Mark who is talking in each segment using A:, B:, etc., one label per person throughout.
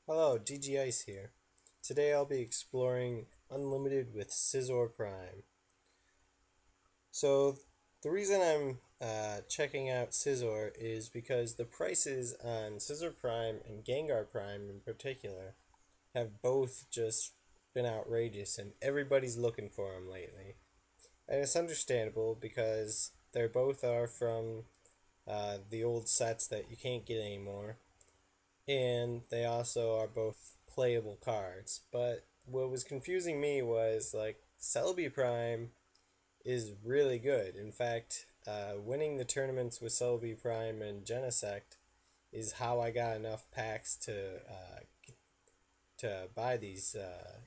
A: Hello, GG Ice here. Today I'll be exploring Unlimited with Scizor Prime. So, the reason I'm checking out Scizor is because the prices on Scizor Prime and Gengar Prime in particular have both just been outrageous and everybody's looking for them lately. And it's understandable because they both are from the old sets that you can't get anymore, and they also are both playable cards. But what was confusing me was like Celebi Prime is really good. In fact, winning the tournaments with Celebi Prime and Genesect is how I got enough packs to buy these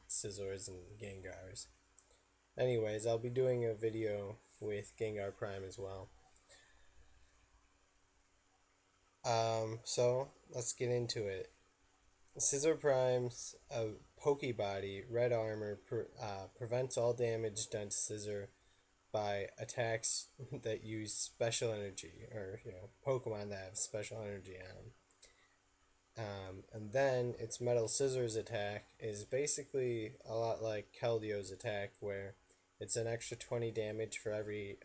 A: Scizors and Gengars. Anyways, I'll be doing a video with Gengar Prime as well. So let's get into it. Scizor Prime's Pokebody, red armor, prevents all damage done to Scizor by attacks that use special energy, or Pokemon that have special energy on them. And then its Metal Scissors attack is basically a lot like Keldio's attack, where it's an extra 20 damage for every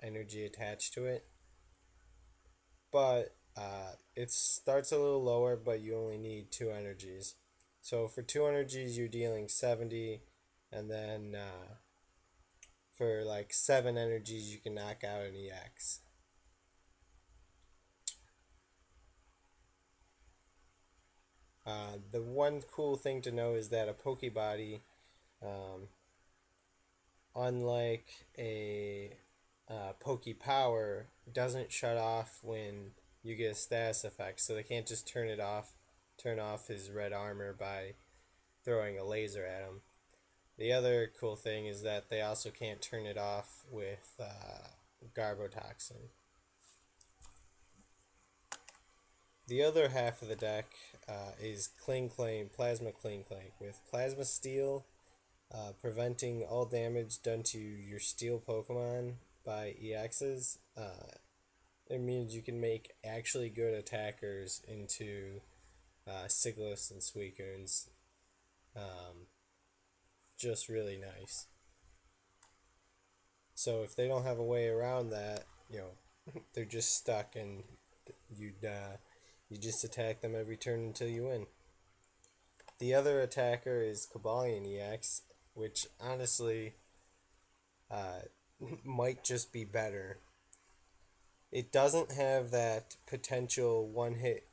A: energy attached to it. But it starts a little lower, but you only need 2 energies. So for 2 energies, you're dealing 70, and then for like 7 energies, you can knock out an EX. The one cool thing to know is that a Pokebody, um, unlike a Pokepower, doesn't shut off when you get a status effect, so they can't just turn off his red armor by throwing a laser at him. The other cool thing is that they also can't turn it off with Garbotoxin. The other half of the deck is Plasma Cling Clank, with Plasma Steel preventing all damage done to your Steel Pokemon by EXs. It means you can make actually good attackers into Sigilus and Suicunes. Just really nice. So if they don't have a way around that, they're just stuck, and you just attack them every turn until you win. The other attacker is Cobalion EX, which honestly uh, might just be better. It doesn't have that potential one hit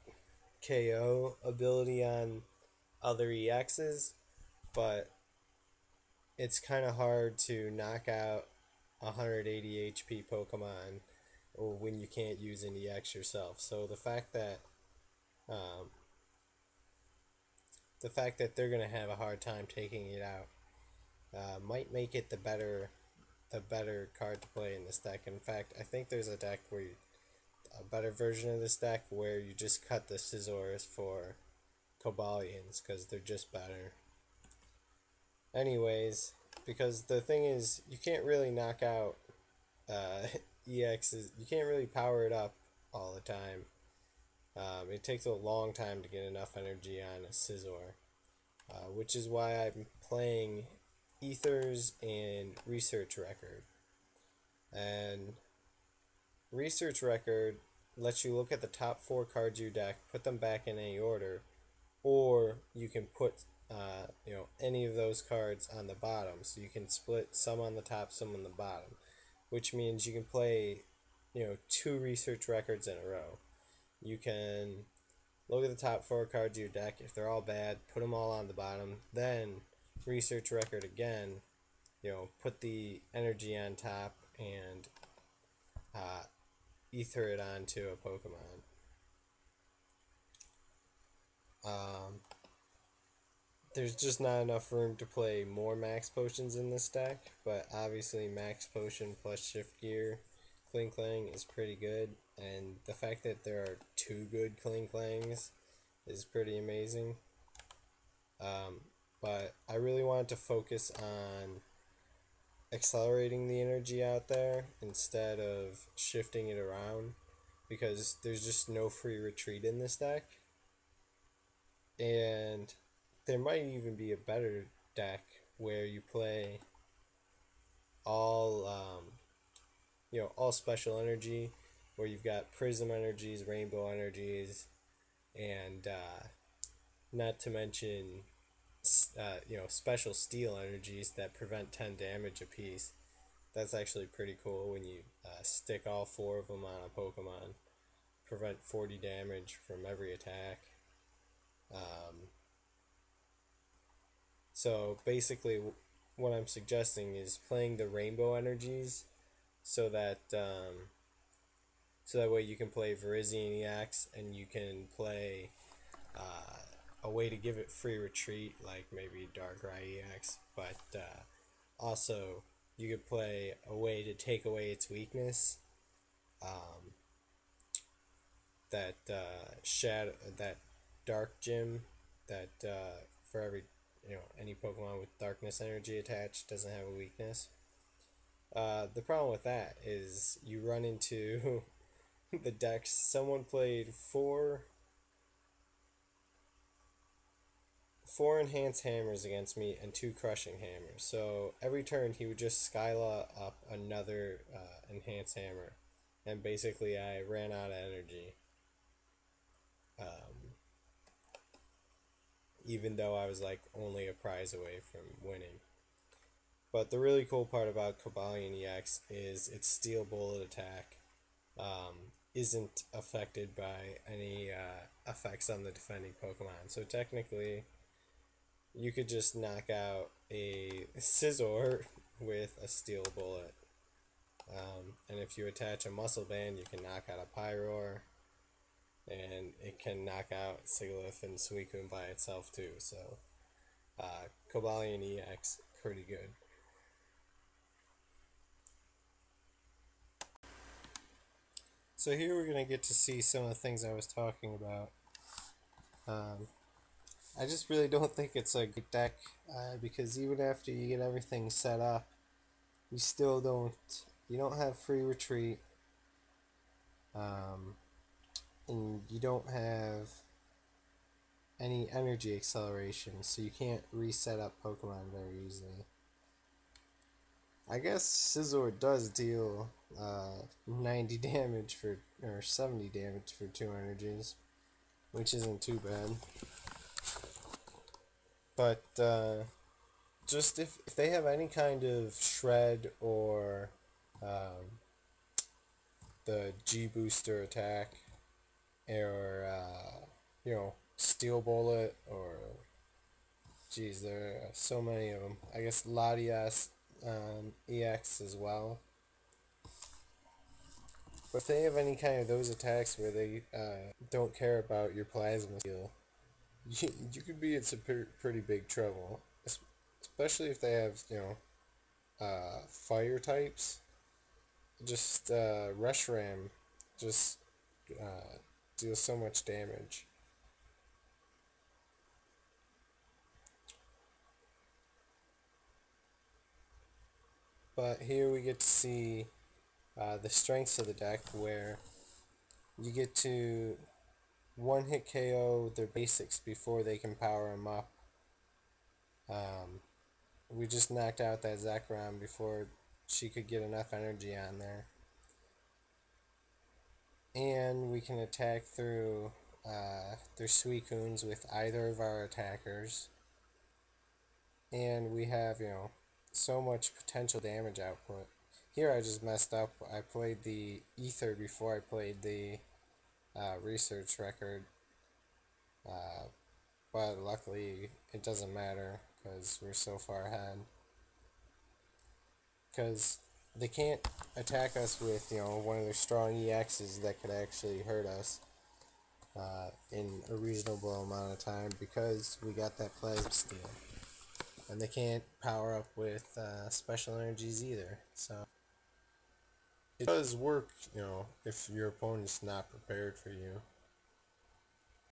A: KO ability on other EXs, but it's kind of hard to knock out 180 HP Pokemon when you can't use an EX yourself. So um, the fact that they're gonna have a hard time taking it out might make it the better card to play in this deck. In fact, I think there's a better version of this deck where you just cut the Scizors for Cobalions because they're just better. Anyways, because the thing is, you can't really knock out uh, EXs. You can't really power it up all the time. It takes a long time to get enough energy on a Scizor, which is why I'm playing Ethers and Research Record. And Research Record lets you look at the top 4 cards of your deck, put them back in any order, or you can put any of those cards on the bottom. So you can split some on the top, some on the bottom, which means you can play 2 Research Records in a row. You can look at the top 4 cards of your deck. If they're all bad, put them all on the bottom. Then Research Record again. Put the energy on top and uh, ether it onto a Pokemon. Um, there's just not enough room to play more Max Potions in this deck, but obviously Max Potion plus Shift Gear Kling Klang is pretty good, and the fact that there are 2 good Kling Klangs is pretty amazing. But I really wanted to focus on accelerating the energy out there instead of shifting it around, because there's just no free retreat in this deck. And there might even be a better deck where you play all all special energy, where you've got prism energies, rainbow energies, and not to mention special steel energies that prevent 10 damage apiece. That's actually pretty cool when you stick all four of them on a Pokemon. Prevent 40 damage from every attack. Um, so basically, what I'm suggesting is playing the rainbow energies so that way you can play Virizion EX and you can play a way to give it free retreat, like maybe Darkrai EX, but also you could play a way to take away its weakness. Um, that shadow, that dark gym, that for every any Pokemon with darkness energy attached doesn't have a weakness. The problem with that is you run into the decks. Someone played four enhanced hammers against me and two crushing hammers. So every turn he would just Skyla up another enhanced hammer, and basically I ran out of energy. Um, Even though I was like only a prize away from winning. But the really cool part about Cobalion EX is its Steel Bullet attack isn't affected by any effects on the defending Pokemon. So technically, you could just knock out a Scizor with a Steel Bullet. And if you attach a Muscle Band, you can knock out a Pyroar. And it can knock out Sigilyph and Suicune by itself too. So, Cobalion EX, pretty good. So here we're going to get to see some of the things I was talking about. I just really don't think it's a good deck, because even after you get everything set up, you still don't have free retreat, and you don't have any energy acceleration, so you can't reset up Pokemon very easily. I guess Scizor does deal 90 damage or 70 damage for 2 energies, which isn't too bad. But just if they have any kind of shred or the G booster attack, or Steel Bullet, or geez, there are so many of them. I guess Latias EX as well. But if they have any kind of those attacks where they don't care about your plasma steel, you could be in some pretty big trouble. Especially if they have, fire types. Just Reshiram just deals so much damage. But here we get to see the strengths of the deck, where you get to one hit KO their basics before they can power them up. We just knocked out that Zekrom before she could get enough energy on there. And we can attack through their Suicunes with either of our attackers. And we have, so much potential damage output. Here I just messed up. I played the Ether before I played the research record. But luckily it doesn't matter because we're so far ahead. Because they can't attack us with, one of their strong EXs that could actually hurt us in a reasonable amount of time, because we got that Plasma Steel. And they can't power up with special energies either. So it does work, if your opponent's not prepared for you.